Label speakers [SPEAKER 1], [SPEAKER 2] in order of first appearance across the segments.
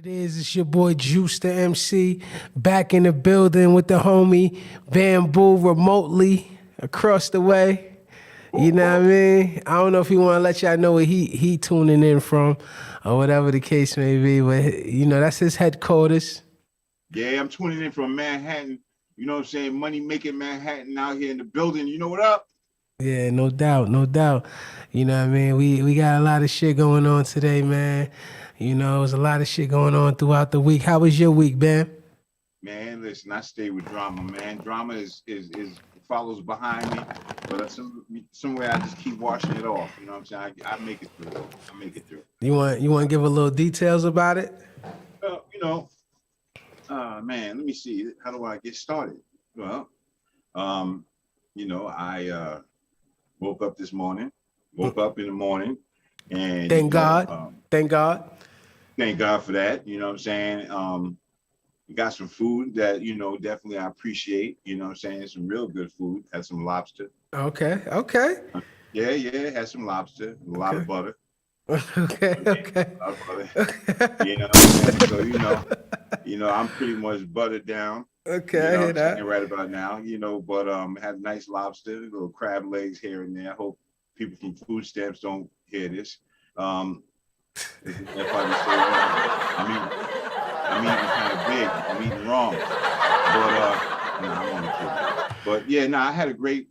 [SPEAKER 1] It is. It's your boy Juice the MC back in the building with the homie Bamboo remotely across the way. You know what I mean? I don't know if he want to let y'all know where he tuning in from or whatever the case may be, but you know that's his headquarters.
[SPEAKER 2] Yeah, I'm tuning in from Manhattan. You know what I'm saying? Money making Manhattan out here in the building. You know what up?
[SPEAKER 1] Yeah, no doubt, no doubt. You know what I mean? We got a lot of shit going on today, man. You know, there's a lot of shit going on throughout the week. How was your week, Ben?
[SPEAKER 2] Man, listen, I stay with drama, man. Drama is follows behind me, but somewhere I just keep washing it off. You know what I'm saying? I make it through. I make it through.
[SPEAKER 1] You want to give a little details about it?
[SPEAKER 2] Man, let me see. How do I get started? Well, I woke up this morning. Woke up in the morning, and
[SPEAKER 1] thank God
[SPEAKER 2] for that. You know what I'm saying? Got some food that definitely I appreciate. You know what I'm saying? Some real good food. Had some lobster.
[SPEAKER 1] Okay.
[SPEAKER 2] Yeah, had some lobster, a lot of butter.
[SPEAKER 1] Okay.
[SPEAKER 2] A lot of butter. You know, so I'm pretty much buttered down.
[SPEAKER 1] Okay,
[SPEAKER 2] you know what I'm saying right about now. But had nice lobster, little crab legs here and there. I hope people from food stamps don't hear this. I'm eating kind of big. I'm eating wrong. But I'm only kidding. But yeah, I had a great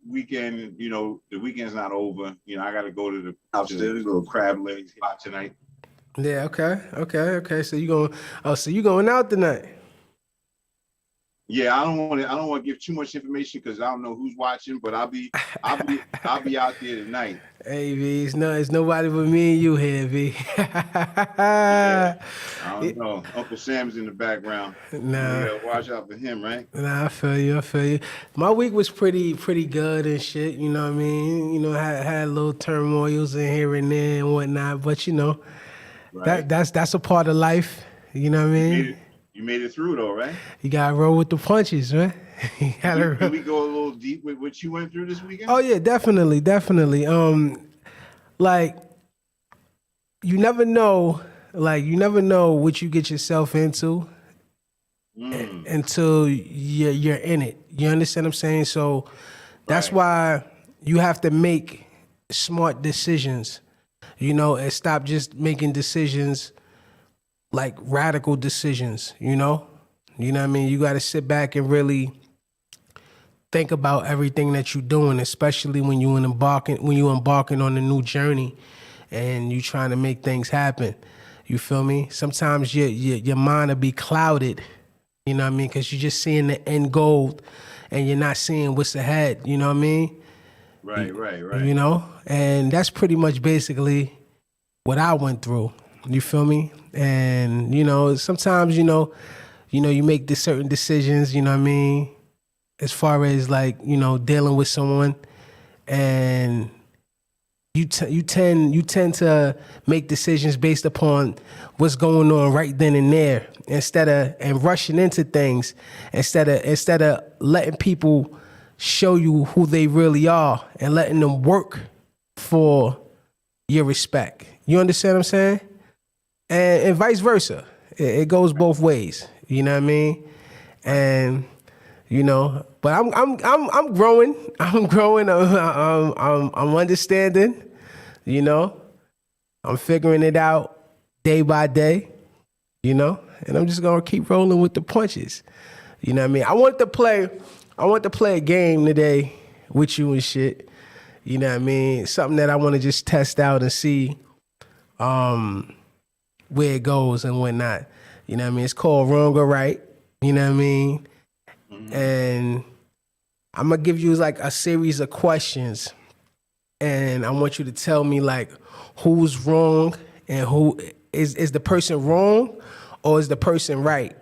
[SPEAKER 2] weekend. The weekend's not over. I got to go to the little crab legs tonight.
[SPEAKER 1] Yeah. Okay. So you going out tonight?
[SPEAKER 2] Yeah, I don't want to give too much information because I don't know who's watching, but I'll be out there tonight.
[SPEAKER 1] Hey V, it's nobody but me and you here, V.
[SPEAKER 2] Yeah, I don't know. Uncle Sam's in the background.
[SPEAKER 1] Nah,
[SPEAKER 2] you gotta watch out for him, right?
[SPEAKER 1] Nah, I feel you. My week was pretty good and shit. You know what I mean? Had little turmoils in here and there and whatnot, but right. that's a part of life. You know what I mean?
[SPEAKER 2] You made it through though, right?
[SPEAKER 1] You gotta roll with the punches, man.
[SPEAKER 2] Can we go a little deep with what you went through this weekend?
[SPEAKER 1] Oh yeah, definitely. Like you never know what you get yourself into until you're in it. You understand what I'm saying? So that's why you have to make smart decisions, and stop just making decisions like radical decisions, You know what I mean? You got to sit back and really think about everything that you're doing, especially when you embarking on a new journey and you trying to make things happen. You feel me? Sometimes your mind will be clouded, you know what I mean? Because you're just seeing the end goal and you're not seeing what's ahead, you know what I mean?
[SPEAKER 2] Right.
[SPEAKER 1] And that's pretty much basically what I went through. You feel me? And, sometimes, you make certain decisions, you know what I mean? As far as like, dealing with someone and you tend to make decisions based upon what's going on right then and there and rushing into things instead of letting people show you who they really are and letting them work for your respect. You understand what I'm saying? And vice versa. It goes both ways. You know what I mean? And but I'm growing. I'm growing. I'm understanding. I'm figuring it out day by day. And I'm just gonna keep rolling with the punches. You know what I mean? I want to play a game today with you and shit. You know what I mean? Something that I want to just test out and see where it goes and whatnot. You know what I mean? It's called Wrong or Right. You know what I mean? Mm-hmm. And I'm going to give you like a series of questions. And I want you to tell me like who's wrong and who is the person wrong or is the person right?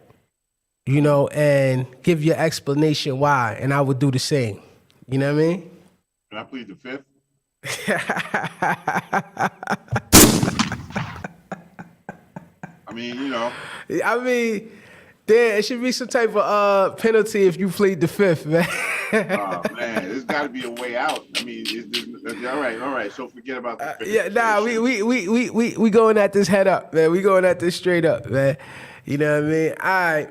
[SPEAKER 1] And give your explanation why. And I would do the same. You know what I mean?
[SPEAKER 2] Can I plead the fifth?
[SPEAKER 1] There should be some type of penalty if you plead the fifth, man.
[SPEAKER 2] Oh man, there's got to be a way out. I mean, all right, all right. So forget about the
[SPEAKER 1] Yeah, nah,
[SPEAKER 2] fixation.
[SPEAKER 1] we going at this head up, man. We going at this straight up, man. You know what I mean? All right.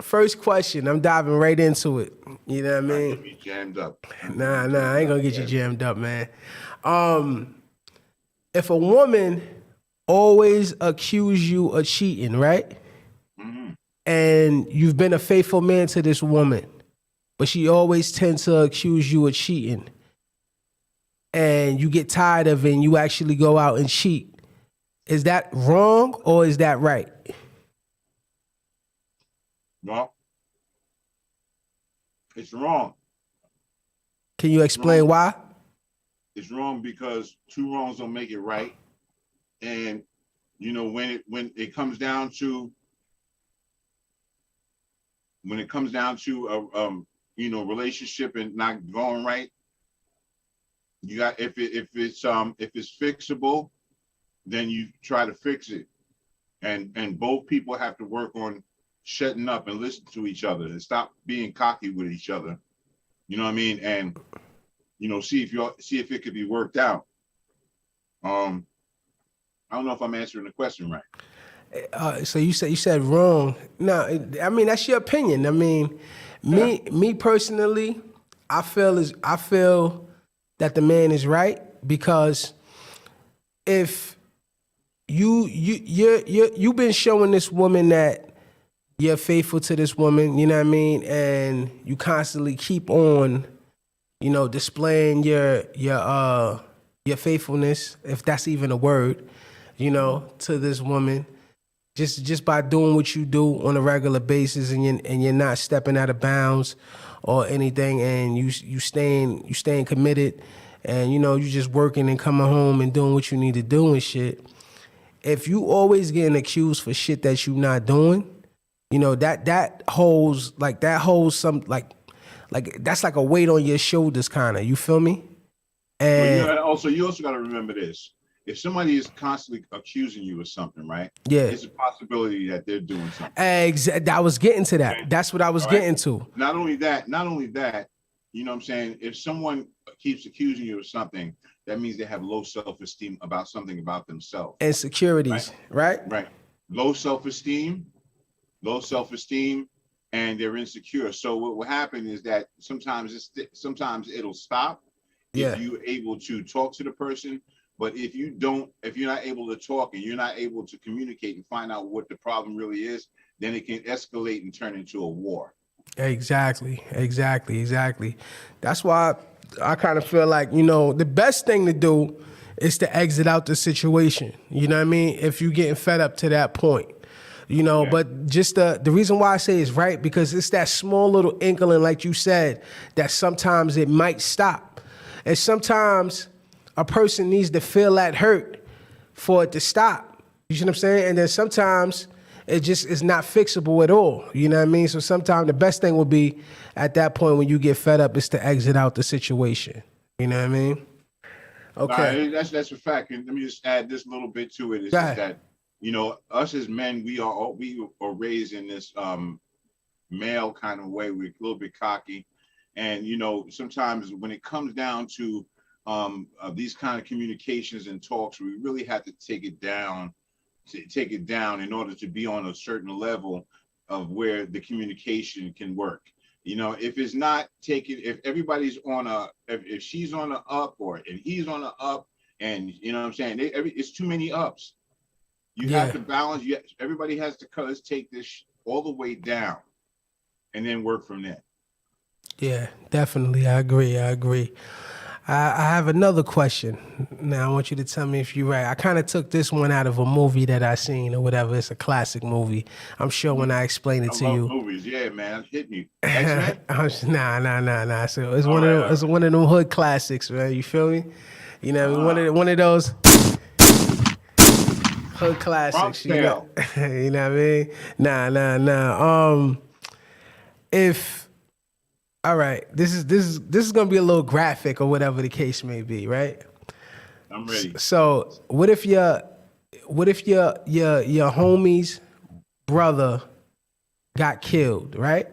[SPEAKER 1] First question. I'm diving right into it. You know what I
[SPEAKER 2] Not
[SPEAKER 1] mean?
[SPEAKER 2] get me jammed up.
[SPEAKER 1] Nah, I ain't gonna get you jammed up, man. If a woman always accuse you of cheating, right? And you've been a faithful man to this woman, but she always tends to accuse you of cheating, and you get tired of it and you actually go out and cheat. Is that wrong or is that right?
[SPEAKER 2] Well, it's wrong.
[SPEAKER 1] Can you explain why?
[SPEAKER 2] It's wrong because two wrongs don't make it right. And you know, when it comes down to you know, relationship and not going right, you got if it's fixable, then you try to fix it. And both people have to work on shutting up and listen to each other and stop being cocky with each other. You know what I mean? And you know, see if it could be worked out. I don't know if I'm answering the question right.
[SPEAKER 1] So you said wrong. No, I mean that's your opinion. I mean, me personally, I feel that the man is right, because if you've been showing this woman that you're faithful to this woman, you know what I mean, and you constantly keep on, you know, displaying your faithfulness, if that's even a word, you know, to this woman, just by doing what you do on a regular basis, and you're not stepping out of bounds or anything, and you staying committed, and you know, you just working and coming home and doing what you need to do and shit. If you always getting accused for shit that you not doing, you know, that holds some like that's like a weight on your shoulders, kind of. You feel me? And
[SPEAKER 2] Well, you also got to remember this: if somebody is constantly accusing you of something, right?
[SPEAKER 1] Yeah,
[SPEAKER 2] it's a possibility that they're doing something.
[SPEAKER 1] Exactly. I was getting to that. That's what I was getting to.
[SPEAKER 2] Not only that, you know what I'm saying? If someone keeps accusing you of something, that means they have low self-esteem about something about themselves.
[SPEAKER 1] Insecurities, right?
[SPEAKER 2] Right. Low self-esteem, and they're insecure. So what will happen is that sometimes it'll stop if you're able to talk to the person. But if you're not able to talk and you're not able to communicate and find out what the problem really is, then it can escalate and turn into a war.
[SPEAKER 1] Exactly. That's why I kind of feel like, you know, the best thing to do is to exit out the situation. You know what I mean? If you're getting fed up to that point, you know, but just the reason why I say it's right, because it's that small little inkling, like you said, that sometimes it might stop. And sometimes a person needs to feel that hurt for it to stop. You see what I'm saying? And then sometimes it just is not fixable at all. You know what I mean? So sometimes the best thing will be at that point when you get fed up is to exit out the situation. You know what I mean? Okay.
[SPEAKER 2] That's a fact. And let me just add this little bit to it. Is that, you know, us as men, we are raised in this male kind of way. We're a little bit cocky. And, you know, sometimes when it comes down to these kind of communications and talks, we really have to take it down in order to be on a certain level of where the communication can work. You know, if it's not taken, if everybody's on if she's on the up and he's on the up, and you know what I'm saying, it's too many ups. You have to balance. Everybody has to take this all the way down, and then work from there.
[SPEAKER 1] Yeah, definitely. I agree. I have another question. Now, I want you to tell me if you're right. I kind of took this one out of a movie that I seen or whatever. It's a classic movie. I'm sure when I explain it to you.
[SPEAKER 2] Movies, yeah, man. Hit me. X-Men?
[SPEAKER 1] Nah. So it's it's one of them hood classics, man. You feel me? You know, one of those hood classics. You know what I mean? Nah. All right, this is gonna be a little graphic or whatever the case may be, right?
[SPEAKER 2] I'm ready.
[SPEAKER 1] So what if your homie's brother got killed, right?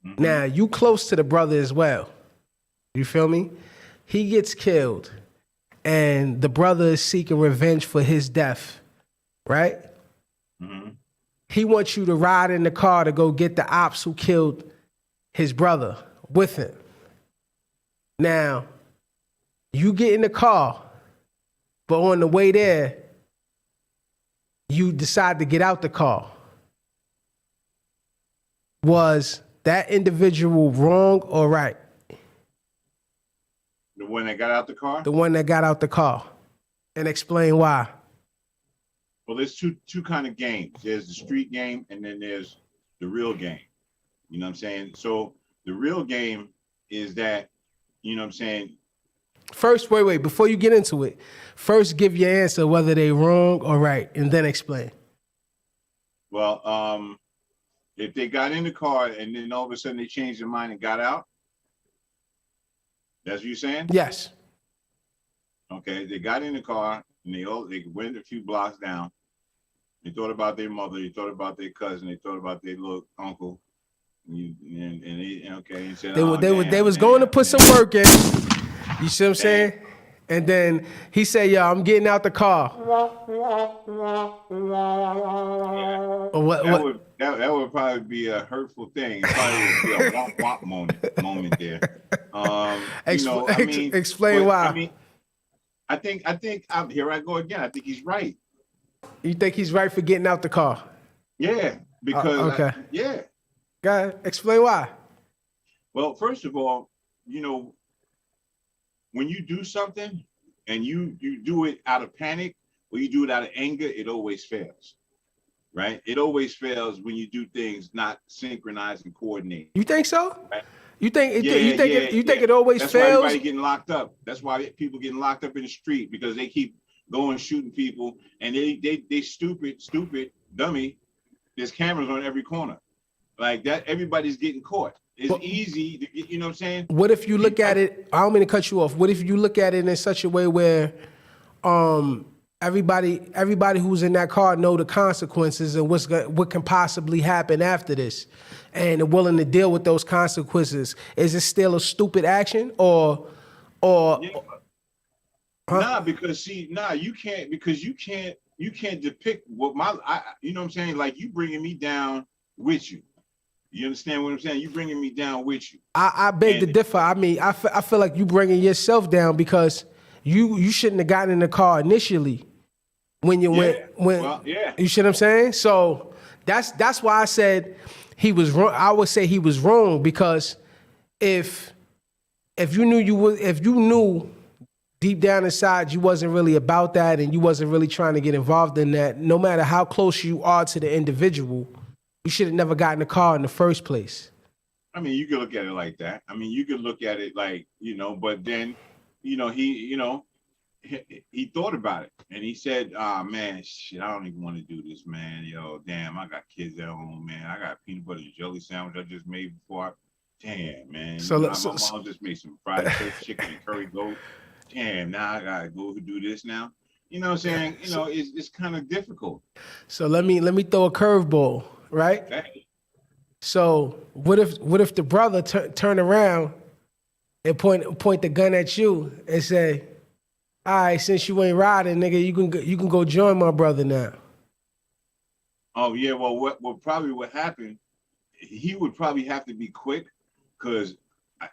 [SPEAKER 2] Mm-hmm.
[SPEAKER 1] Now, you close to the brother as well. You feel me? He gets killed, and the brother is seeking revenge for his death, right?
[SPEAKER 2] Mm-hmm.
[SPEAKER 1] He wants you to ride in the car to go get the ops who killed his brother with him. Now, you get in the car, but on the way there, you decide to get out the car. Was that individual wrong or right?
[SPEAKER 2] The one that got out the car?
[SPEAKER 1] The one that got out the car. And explain why.
[SPEAKER 2] Well, there's two kind of games. There's the street game, and then there's the real game. You know what I'm saying? So the real game is that, you know what I'm saying?
[SPEAKER 1] First, wait, before you get into it, first give your answer whether they wrong or right, and then explain.
[SPEAKER 2] Well, if they got in the car and then all of a sudden they changed their mind and got out, that's what you're saying?
[SPEAKER 1] Yes.
[SPEAKER 2] Okay, they got in the car and they went a few blocks down. They thought about their mother, they thought about their cousin, they thought about their little uncle. And he said,
[SPEAKER 1] they was going to put some work in. You see what I'm saying? And then he said, "Yo, I'm getting out the car."
[SPEAKER 2] That would probably be a hurtful thing. It probably would be a womp womp moment there.
[SPEAKER 1] Explain why.
[SPEAKER 2] I mean, I think here I go again. I think he's right.
[SPEAKER 1] You think he's right for getting out the car?
[SPEAKER 2] Yeah, because
[SPEAKER 1] okay.
[SPEAKER 2] Yeah.
[SPEAKER 1] Go ahead. Explain why.
[SPEAKER 2] Well, first of all, when you do something and you do it out of panic or you do it out of anger, it always fails, right? It always fails when you do things not synchronized and coordinated.
[SPEAKER 1] You think so?
[SPEAKER 2] Right?
[SPEAKER 1] You think it always
[SPEAKER 2] That's
[SPEAKER 1] fails?
[SPEAKER 2] That's why everybody getting locked up. That's why people getting locked up in the street, because they keep going shooting people, and they stupid dummy. There's cameras on every corner, like that. Everybody's getting caught. It's easy to get, you know what I'm saying?
[SPEAKER 1] What if you look at it? I don't mean to cut you off. What if you look at it in such a way where everybody who's in that car know the consequences and what can possibly happen after this, and are willing to deal with those consequences? Is it still a stupid action or?
[SPEAKER 2] Yeah. Nah, because you can't depict what you know what I'm saying? Like, you bringing me down with you. You understand what I'm saying? You bringing me down with you.
[SPEAKER 1] I beg to differ. I mean, I feel like you bringing yourself down because you shouldn't have gotten in the car initially when you went. You see what I'm saying? So that's why I said he was wrong. I would say he was wrong because if you knew deep down inside you wasn't really about that and you wasn't really trying to get involved in that, no matter how close you are to the individual, you should have never gotten in the car in the first place.
[SPEAKER 2] I mean, you could look at it like that. I mean, you could look at it like, but then, he thought about it and he said, man, shit, I don't even want to do this, man. Yo, damn, I got kids at home, man. I got peanut butter and jelly sandwich I just made before. Damn, man. My mom just made some fried chicken and curry goat. Damn, now I gotta go do this now. You know what I'm saying? It's kind of difficult.
[SPEAKER 1] So let me throw a curveball, right?
[SPEAKER 2] Okay.
[SPEAKER 1] So what if the brother turn around and point the gun at you and say, "All right, since you ain't riding, nigga, you can go join my brother now."
[SPEAKER 2] Oh yeah, well, what probably would happen? He would probably have to be quick, because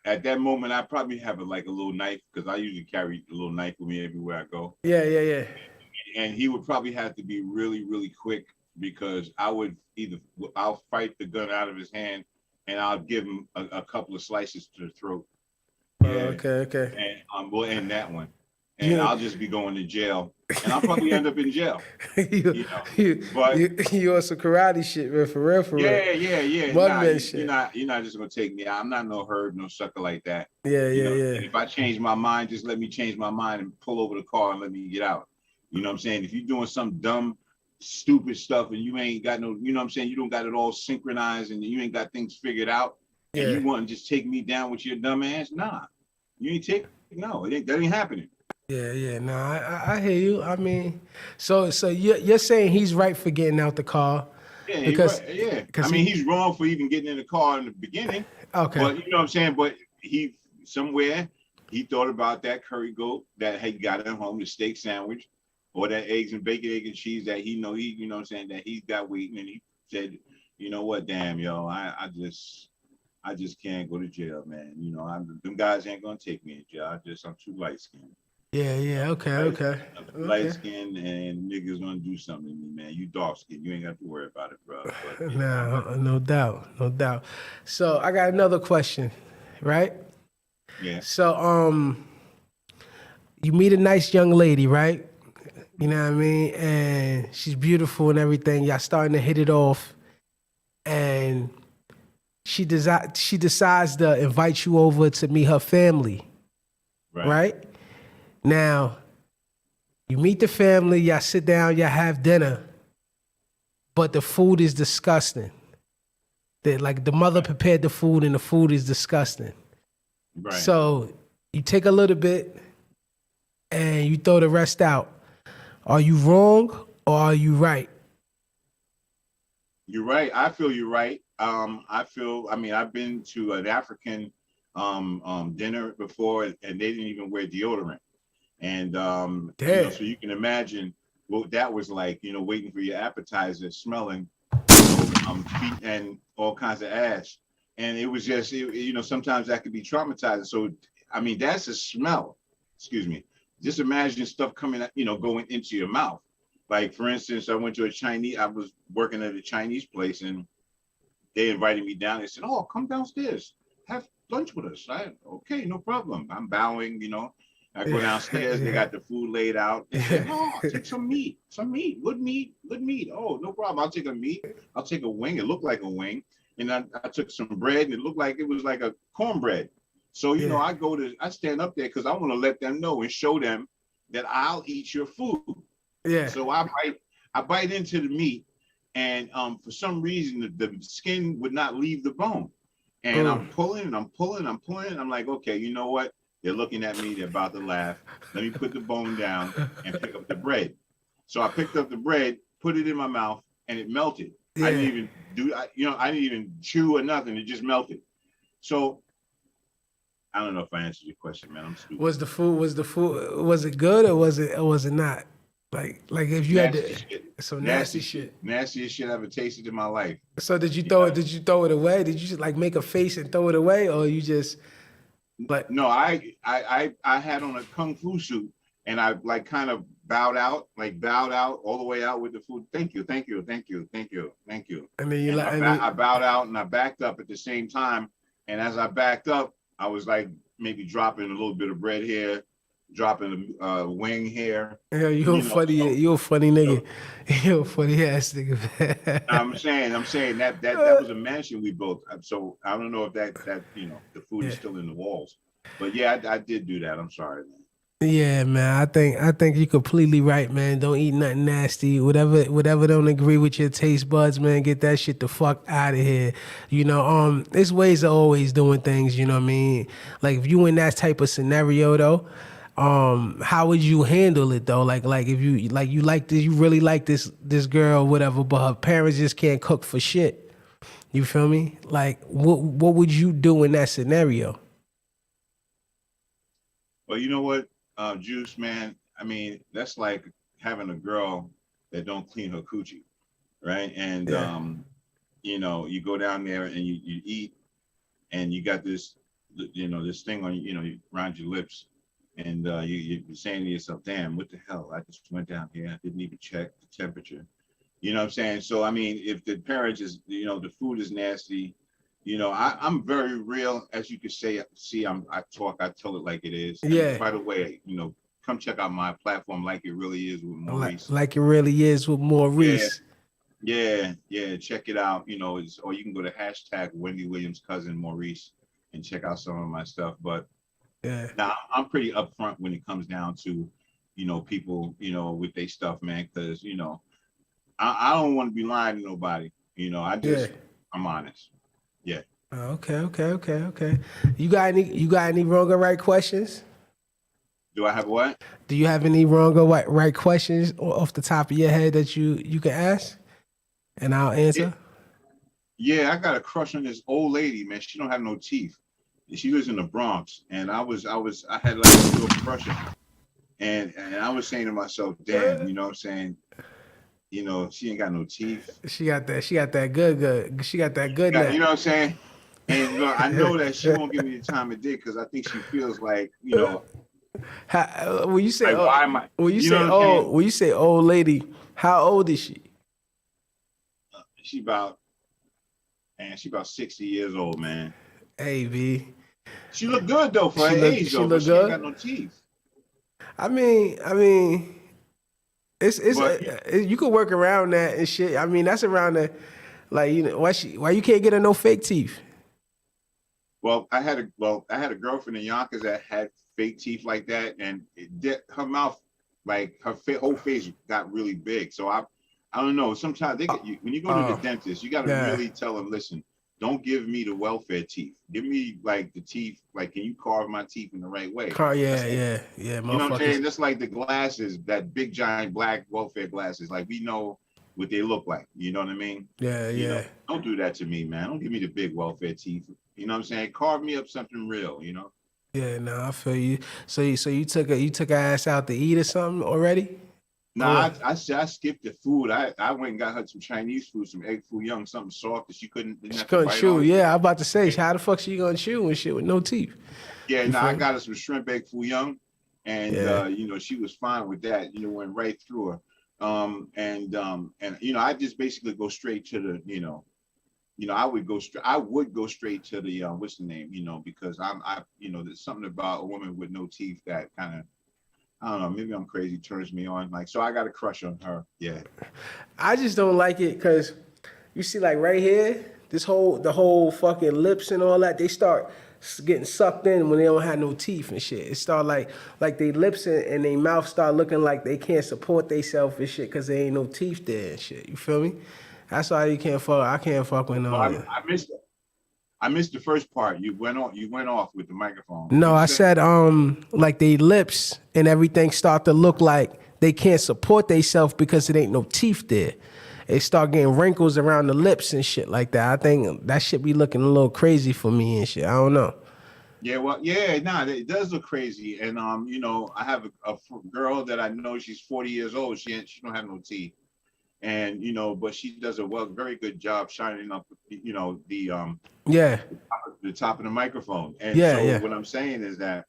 [SPEAKER 2] at that moment I probably have a little knife, because I usually carry a little knife with me everywhere I go.
[SPEAKER 1] Yeah.
[SPEAKER 2] And he would probably have to be really, really quick, because I'll fight the gun out of his hand and I'll give him a couple of slices to the throat. Yeah.
[SPEAKER 1] Okay.
[SPEAKER 2] And we'll end that one. And I'll just be going to jail. And I'll probably end up in jail.
[SPEAKER 1] You on some karate shit, man, for real.
[SPEAKER 2] Yeah. You're not just gonna take me out. I'm not no herd, no sucker like that.
[SPEAKER 1] Yeah.
[SPEAKER 2] And if I change my mind, just let me change my mind and pull over the car and let me get out. You know what I'm saying? If you're doing some dumb, stupid stuff and you ain't got no, you know what I'm saying, you don't got it all synchronized and you ain't got things figured out, and you want to just take me down with your dumb ass, nah. You ain't that ain't happening.
[SPEAKER 1] Yeah. No, I hear you. I mean, so you're saying he's right for getting out the car.
[SPEAKER 2] Yeah, you're
[SPEAKER 1] Because
[SPEAKER 2] right. Yeah. I
[SPEAKER 1] because
[SPEAKER 2] mean, he's wrong for even getting in the car in the beginning,
[SPEAKER 1] okay.
[SPEAKER 2] but you know what I'm saying? But he somewhere he thought about that curry goat that had got him home, the steak sandwich, or that eggs and bacon, egg and cheese that he you know what I'm saying, that he's got waiting, and he said, you know what, damn, yo, I just can't go to jail, man. You know, them guys ain't gonna take me in jail. I'm too light skinned.
[SPEAKER 1] Yeah, yeah, okay, okay.
[SPEAKER 2] I'm too light
[SPEAKER 1] Okay.
[SPEAKER 2] skinned, and niggas gonna do something to me, man. You dark skinned, you ain't got to worry about it, bro. But yeah,
[SPEAKER 1] No, no doubt, no doubt. So I got another question, right?
[SPEAKER 2] yeah,
[SPEAKER 1] So you meet a nice young lady, right? You know what I mean? And she's beautiful and everything. Y'all starting to hit it off, and she decides to invite you over to meet her family,
[SPEAKER 2] right.
[SPEAKER 1] right? Now, you meet the family, y'all sit down, y'all have dinner, but the food is disgusting. Like the mother prepared the food and the food is disgusting.
[SPEAKER 2] Right.
[SPEAKER 1] So you take a little bit and you throw the rest out. Are you wrong or are you right?
[SPEAKER 2] You're right. I feel you're right. I mean, I've been to an African dinner before, and they didn't even wear deodorant. And
[SPEAKER 1] Damn.
[SPEAKER 2] so you can imagine what that was like, waiting for your appetizer, smelling, feet and all kinds of ash. And it was just, sometimes that could be traumatizing. So, I mean, that's a smell. Excuse me. Just imagine stuff coming, going into your mouth. Like, for instance, I was working at a Chinese place, and they invited me down. They said, "Oh, come downstairs, have lunch with us." Okay, no problem. I'm bowing, I go downstairs, they got the food laid out. They said, "Oh, take some meat, good meat. Oh, no problem. I'll take a meat. I'll take a wing. It looked like a wing. And I took some bread, and it looked like it was like a cornbread. So, I stand up there because I want to let them know and show them that I'll eat your food.
[SPEAKER 1] Yeah.
[SPEAKER 2] So I bite into the meat, and for some reason the skin would not leave the bone. And I'm pulling and I'm pulling. I'm like, okay, you know what? They're looking at me. They're about to laugh. Let me put the bone down and pick up the bread. So I picked up the bread, put it in my mouth, and it melted.
[SPEAKER 1] Yeah.
[SPEAKER 2] I didn't even chew or nothing. It just melted. So I don't know if I answered your question, man. I'm stupid.
[SPEAKER 1] Was it good or was it not? Like if you
[SPEAKER 2] Nasty
[SPEAKER 1] had to,
[SPEAKER 2] shit.
[SPEAKER 1] so nasty shit.
[SPEAKER 2] Nastiest shit I ever tasted in my life.
[SPEAKER 1] So did you throw it? Did you throw it away? Did you just like make a face and throw it away, or you just like?
[SPEAKER 2] No, I had on a kung fu suit, and I like kind of bowed out all the way out with the food. Thank you.
[SPEAKER 1] And then
[SPEAKER 2] I bowed out and I backed up at the same time. And as I backed up, I was like maybe dropping a little bit of bread here, dropping a wing here.
[SPEAKER 1] Yeah, you're a funny nigga. You're a funny ass nigga.
[SPEAKER 2] I'm saying that was a mansion we built. So I don't know if that the food is still in the walls. But yeah, I did do that. I'm sorry, man.
[SPEAKER 1] Yeah, man. I think you're completely right, man. Don't eat nothing nasty. Whatever don't agree with your taste buds, man, get that shit the fuck out of here. There's ways of always doing things, you know what I mean? Like if you in that type of scenario though, how would you handle it though? Like if you really like this girl, whatever, but her parents just can't cook for shit. You feel me? Like what would you do in that scenario?
[SPEAKER 2] Well, you know what, Juice, man. I mean, that's like having a girl that don't clean her coochie, right? And you go down there and you eat, and you got this, this thing on around your lips. And you're saying to yourself, damn, what the hell? I just went down here. I didn't even check the temperature. You know what I'm saying? So, I mean, if the parents is, the food is nasty, I'm very real. As you can see, I tell it like it is.
[SPEAKER 1] Yeah.
[SPEAKER 2] And by the way, come check out my platform, Like It Really Is with Maurice.
[SPEAKER 1] Like It Really Is with Maurice.
[SPEAKER 2] Yeah. Check it out. Or you can go to # Wendy Williams cousin Maurice and check out some of my stuff. But
[SPEAKER 1] yeah.
[SPEAKER 2] now I'm pretty upfront when it comes down to, people, with their stuff, man, because, I don't want to be lying to nobody. I'm honest. Yeah.
[SPEAKER 1] Okay. You got any wrong or right questions?
[SPEAKER 2] Do I have what?
[SPEAKER 1] Do you have any wrong or right questions off the top of your head that you can ask? and I'll answer.
[SPEAKER 2] Yeah, I got a crush on this old lady, man. She don't have no teeth. She lives in the Bronx, and I had like a real crush on her. And I was saying to myself, damn, you know what I'm saying? You know, she ain't got no teeth.
[SPEAKER 1] She got that. She got that good. She got that good
[SPEAKER 2] You
[SPEAKER 1] neck.
[SPEAKER 2] know what I'm saying? And look, I know that she won't give me the time of day because I think she feels like, you know,
[SPEAKER 1] When you say
[SPEAKER 2] like why am I?
[SPEAKER 1] when you
[SPEAKER 2] You
[SPEAKER 1] say
[SPEAKER 2] know what I'm saying?
[SPEAKER 1] when you say old lady, how old is she?
[SPEAKER 2] She about, man, she about 60 years old, man.
[SPEAKER 1] Hey, V.
[SPEAKER 2] She look good though for her age
[SPEAKER 1] She
[SPEAKER 2] though, but
[SPEAKER 1] look
[SPEAKER 2] she ain't
[SPEAKER 1] good.
[SPEAKER 2] got no teeth.
[SPEAKER 1] I mean,
[SPEAKER 2] But
[SPEAKER 1] you could work around that and shit. I mean, that's around the, like, you know, why you can't get her no fake teeth?
[SPEAKER 2] I had a girlfriend in Yonkers that had fake teeth like that, and her mouth, like her whole face got really big. So I don't know. Sometimes they get you when you go to the dentist, you got to
[SPEAKER 1] yeah.
[SPEAKER 2] really tell them, listen, don't give me the welfare teeth. Give me like the teeth. Like, can you carve my teeth in the right way?
[SPEAKER 1] Yeah.
[SPEAKER 2] You know what I'm saying? Just like the glasses, that big giant black welfare glasses. Like we know what they look like. You know what I mean?
[SPEAKER 1] Yeah.
[SPEAKER 2] You know, don't do that to me, man. Don't give me the big welfare teeth. You know what I'm saying? Carve me up something real, you know?
[SPEAKER 1] Yeah, no, I feel you. So you took her ass out to eat or something already?
[SPEAKER 2] Nah, I skipped the food. I went and got her some Chinese food, some egg foo young, something soft that she didn't
[SPEAKER 1] She
[SPEAKER 2] have to
[SPEAKER 1] couldn't
[SPEAKER 2] bite
[SPEAKER 1] chew.
[SPEAKER 2] on.
[SPEAKER 1] Yeah, I'm about to say, how the fuck she gonna chew and shit with no teeth?
[SPEAKER 2] Yeah, no, I got her some shrimp egg foo young, and you know, she was fine with that. You know, went right through her. And you know, I just basically go straight to the, you know, I would go straight to the what's the name, you know, because you know, there's something about a woman with no teeth that kind of, I don't know, maybe I'm crazy, turns me on. Like, so I got a crush on her. Yeah.
[SPEAKER 1] I just don't like it because you see, like right here, the whole fucking lips and all that, they start getting sucked in when they don't have no teeth and shit. It start like they lips and they mouth start looking like they can't support themselves and shit because there ain't no teeth there and shit. You feel me? That's why you can't fuck. I can't fuck with no.
[SPEAKER 2] I missed the first part. You went off with the microphone.
[SPEAKER 1] No, I said like they lips and everything start to look like they can't support themselves because it ain't no teeth there. They start getting wrinkles around the lips and shit like that. I think that shit be looking a little crazy for me and shit. I don't know.
[SPEAKER 2] Yeah, well, yeah, nah, it does look crazy. And you know, I have a girl that I know. She's 40 years old. She don't have no teeth, and you know, but she does a very good job shining up, you know, the top of the microphone. And what I'm saying is that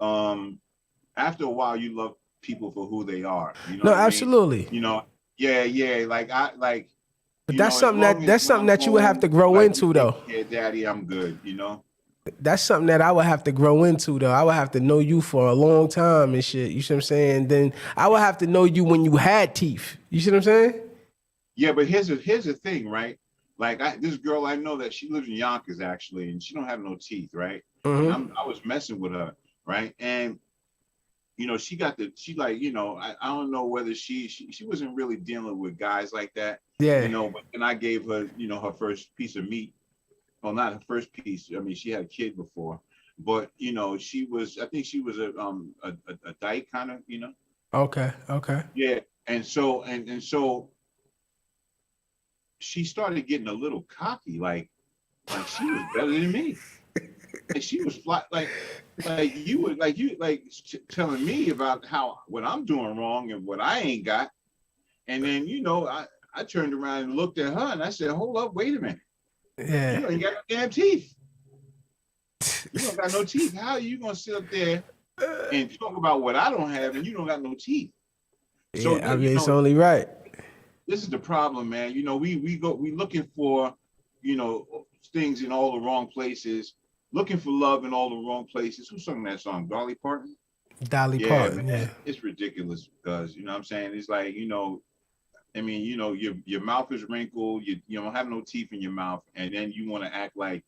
[SPEAKER 2] after a while, you love people for who they are. You know,
[SPEAKER 1] absolutely.
[SPEAKER 2] You know, yeah, like.
[SPEAKER 1] But that's something that you would have to grow into, though.
[SPEAKER 2] Yeah, Daddy, I'm good. You know.
[SPEAKER 1] That's something that I would have to grow into, though. I would have to know you for a long time and shit. You see what I'm saying? Then I would have to know you when you had teeth. You see what I'm saying?
[SPEAKER 2] Yeah, but here's the thing, right? Like this girl I know that she lives in Yonkers actually, and she don't have no teeth, right?
[SPEAKER 1] Mm-hmm.
[SPEAKER 2] I was messing with her, right? And you know, she like, you know, I don't know whether she wasn't really dealing with guys like that.
[SPEAKER 1] Yeah.
[SPEAKER 2] You know, but then I gave her, you know, her first piece of meat. Well, not her first piece. I mean, she had a kid before, but you know, I think she was a dyke kind of, you know.
[SPEAKER 1] Okay.
[SPEAKER 2] Yeah, and so she started getting a little cocky, like she was better than me. And she was like you telling me about what I'm doing wrong and what I ain't got. And then, you know, I turned around and looked at her and I said, hold up, wait a minute.
[SPEAKER 1] Yeah.
[SPEAKER 2] You ain't got no damn teeth. You don't got no teeth. How are you gonna sit up there and talk about what I don't have and you don't got no teeth?
[SPEAKER 1] Yeah,
[SPEAKER 2] So
[SPEAKER 1] I mean, it's only right.
[SPEAKER 2] This is the problem, man. You know, we looking for, you know, things in all the wrong places, looking for love in all the wrong places. Who sung that song? Dolly Parton?
[SPEAKER 1] Dolly Parton,
[SPEAKER 2] man,
[SPEAKER 1] yeah.
[SPEAKER 2] It's ridiculous because, you know what I'm saying? It's like, you know, I mean, you know, your mouth is wrinkled, you don't have no teeth in your mouth, and then you want to act like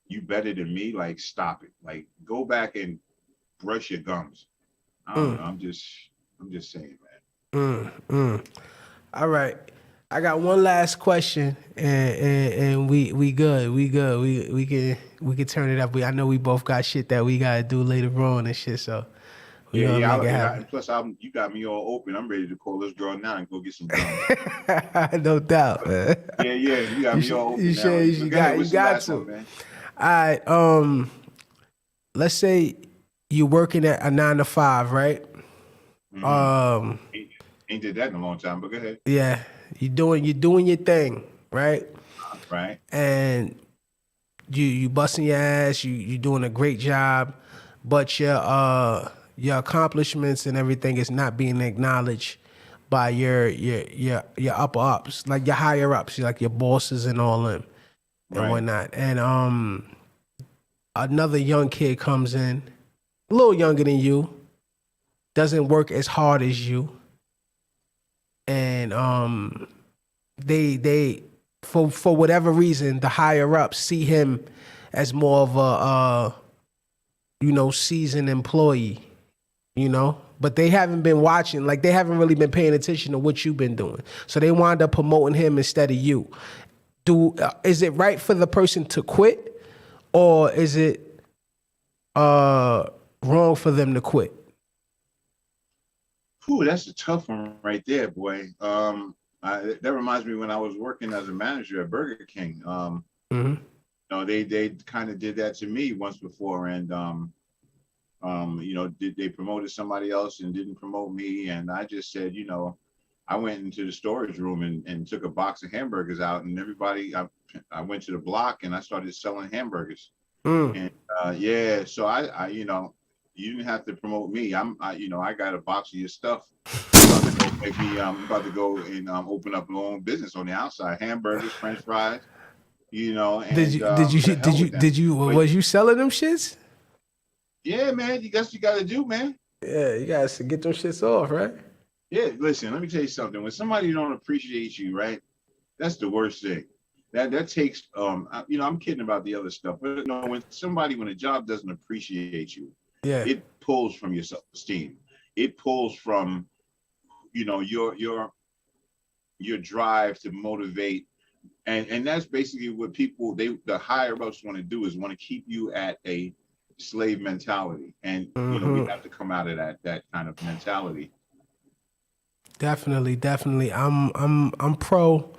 [SPEAKER 2] you better than me. Like, stop it. Like, go back and brush your gums. I don't know. I'm just saying, man.
[SPEAKER 1] All right. I got one last question, and we good. We can turn it up. I know we both got shit that we gotta do later on and shit, so We
[SPEAKER 2] Yeah,
[SPEAKER 1] gonna
[SPEAKER 2] yeah.
[SPEAKER 1] make it
[SPEAKER 2] And plus, you got me all open. I'm ready to call this girl now and go get some drums.
[SPEAKER 1] happen. No doubt, man.
[SPEAKER 2] Yeah, yeah. You got me all
[SPEAKER 1] You
[SPEAKER 2] open now.
[SPEAKER 1] should,
[SPEAKER 2] But go ahead.
[SPEAKER 1] you
[SPEAKER 2] What's the
[SPEAKER 1] got
[SPEAKER 2] last
[SPEAKER 1] to.
[SPEAKER 2] one, man?
[SPEAKER 1] All right. Let's say you're working at a 9 to 5, right?
[SPEAKER 2] Mm-hmm. Ain't did that in a long time, but go ahead.
[SPEAKER 1] Yeah, you're doing your thing, right?
[SPEAKER 2] Right.
[SPEAKER 1] And you busting your ass, you doing a great job, but your accomplishments and everything is not being acknowledged by your upper ups, like your higher ups, like your bosses and all them and
[SPEAKER 2] Right.
[SPEAKER 1] whatnot. And another young kid comes in, a little younger than you, doesn't work as hard as you, and they for whatever reason, the higher ups see him as more of a seasoned employee, but they haven't been watching, like they haven't really been paying attention to what you've been doing. So they wind up promoting him instead of you. Is it right for the person to quit, or is it wrong for them to quit?
[SPEAKER 2] Ooh, that's a tough one right there, boy. That reminds me when I was working as a manager at Burger King. They kind of did that to me once before, and they promoted somebody else and didn't promote me, and I just said, I went into the storage room and took a box of hamburgers out, and I went to the block and I started selling hamburgers. And so I you didn't have to promote me. I got a box of your stuff. I'm about to go and open up my own business on the outside. Hamburgers, French fries, And,
[SPEAKER 1] was you selling them shits?
[SPEAKER 2] Yeah, man. You got to do, man.
[SPEAKER 1] Yeah, you guys get them shits off, right?
[SPEAKER 2] Yeah, listen, let me tell you something. When somebody don't appreciate you, right, that's the worst thing. That takes, I'm kidding about the other stuff, but when a job doesn't appreciate you, it pulls from your self-esteem. It pulls from, your drive to motivate, and that's basically what the higher ups want to do, is want to keep you at a slave mentality, and we have to come out of that kind of mentality.
[SPEAKER 1] Definitely. I'm pro.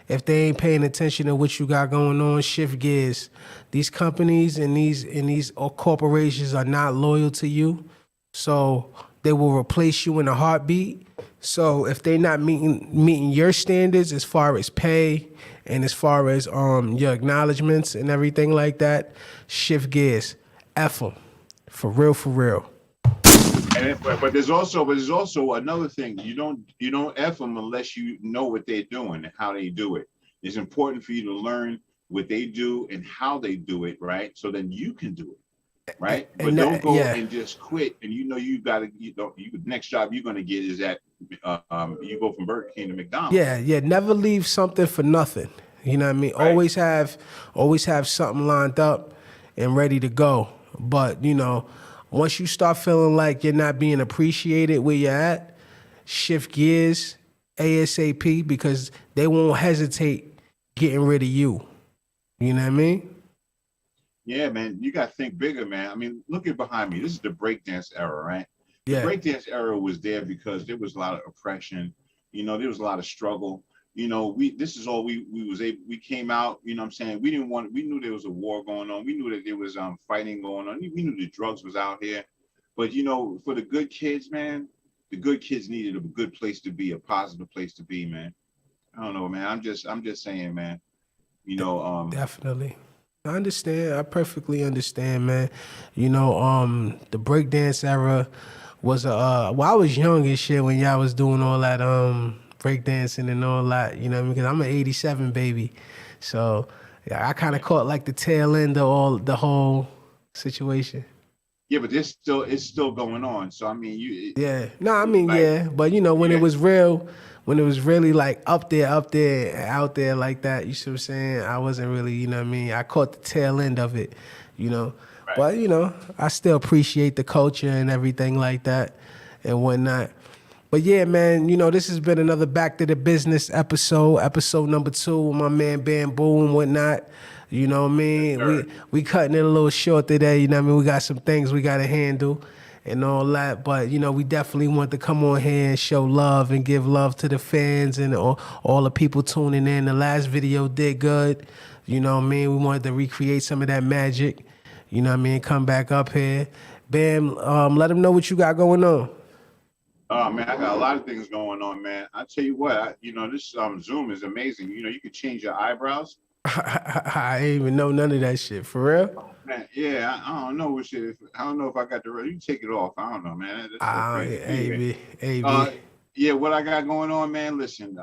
[SPEAKER 1] If they ain't paying attention to what you got going on, shift gears. These companies and these corporations are not loyal to you, so they will replace you in a heartbeat. So if they're not meeting your standards as far as pay and as far as your acknowledgments and everything like that, shift gears. F them. For real.
[SPEAKER 2] But there's also another thing. You don't F them unless you know what they're doing and how they do it. It's important for you to learn what they do and how they do it, right? So then you can do it, right? But don't go and just quit. And next job you're gonna get is at you go from Burger King to McDonald's.
[SPEAKER 1] Yeah. Never leave something for nothing. You know what I mean? Right. Always have something lined up and ready to go. But once you start feeling like you're not being appreciated where you're at, shift gears ASAP, because they won't hesitate getting rid of you. You know what I mean?
[SPEAKER 2] Yeah, man. You got to think bigger, man. I mean, look at behind me. This is the breakdance era, right?
[SPEAKER 1] Yeah.
[SPEAKER 2] The breakdance era was there because there was a lot of oppression. There was a lot of struggle. This is all we came out, what I'm saying? We knew there was a war going on. We knew that there was fighting going on. We knew the drugs was out here. But for the good kids, man, the good kids needed a good place to be, a positive place to be, man. I don't know, man. I'm just saying, man.
[SPEAKER 1] Definitely. I understand. I perfectly understand, man. The breakdance era was I was young and shit when y'all was doing all that breakdancing and all that, because I'm an 87 baby. So I kind of caught like the tail end of the whole situation.
[SPEAKER 2] Yeah, but it's still going on. So I mean,
[SPEAKER 1] but when it was real, when it was really like out there like that, you see what I'm saying? I wasn't really, I caught the tail end of it, Right. But I still appreciate the culture and everything like that and whatnot. But yeah, man, this has been another Back to the Business episode number 2 with my man Bamboo and whatnot. You know what I mean? We cutting it a little short today, we got some things we got to handle. and all that. But you know, we definitely want to come on here and show love and give love to the fans and all the people tuning in. The last video did good. You know what I mean? We wanted to recreate some of that magic. You know what I mean? Come back up here. Bam, let them know what you got going on.
[SPEAKER 2] Oh man, I got a lot of things going on, man. I tell you what, this Zoom is amazing. You can change your eyebrows.
[SPEAKER 1] I ain't even know none of that shit. For real?
[SPEAKER 2] Man, yeah, I don't know what shit. I don't know if I got the right. You can take it off. I don't know, man. That's so crazy.
[SPEAKER 1] AB.
[SPEAKER 2] Yeah, what I got going on, man. Listen,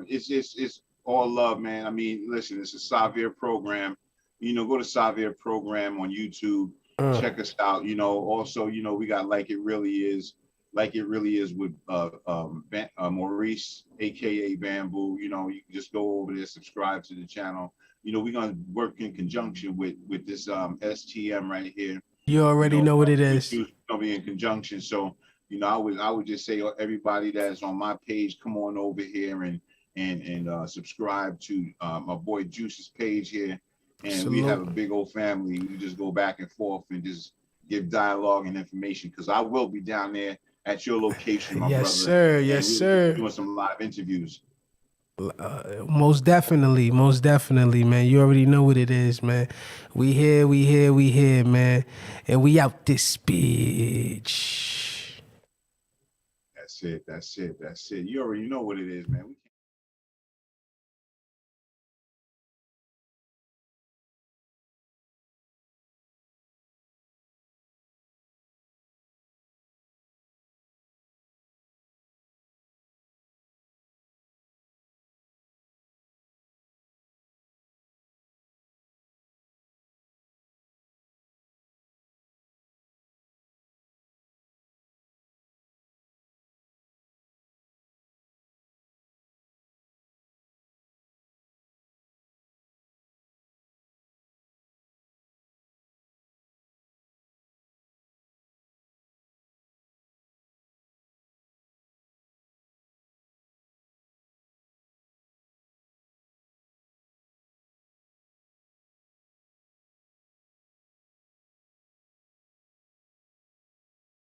[SPEAKER 2] it's all love, man. I mean, listen, it's a Savir program. Go to Savir program on YouTube. Check us out. Also, we got Like It Really Is with Maurice, aka Bamboo. You can just go over there, subscribe to the channel. We're gonna work in conjunction with this STM right here.
[SPEAKER 1] You already know what it is.
[SPEAKER 2] It's gonna be in conjunction. So, I would just say everybody that's on my page, come on over here and subscribe to my boy Juice's page here. And we have a big old family. We just go back and forth and just give dialogue and information, because I will be down there at your location, my brother.
[SPEAKER 1] Sir. Yes, sir.
[SPEAKER 2] Doing some live interviews.
[SPEAKER 1] Most definitely, man. You already know what it is, man. We here, man. And we out this bitch.
[SPEAKER 2] That's it. You already know what it is, man.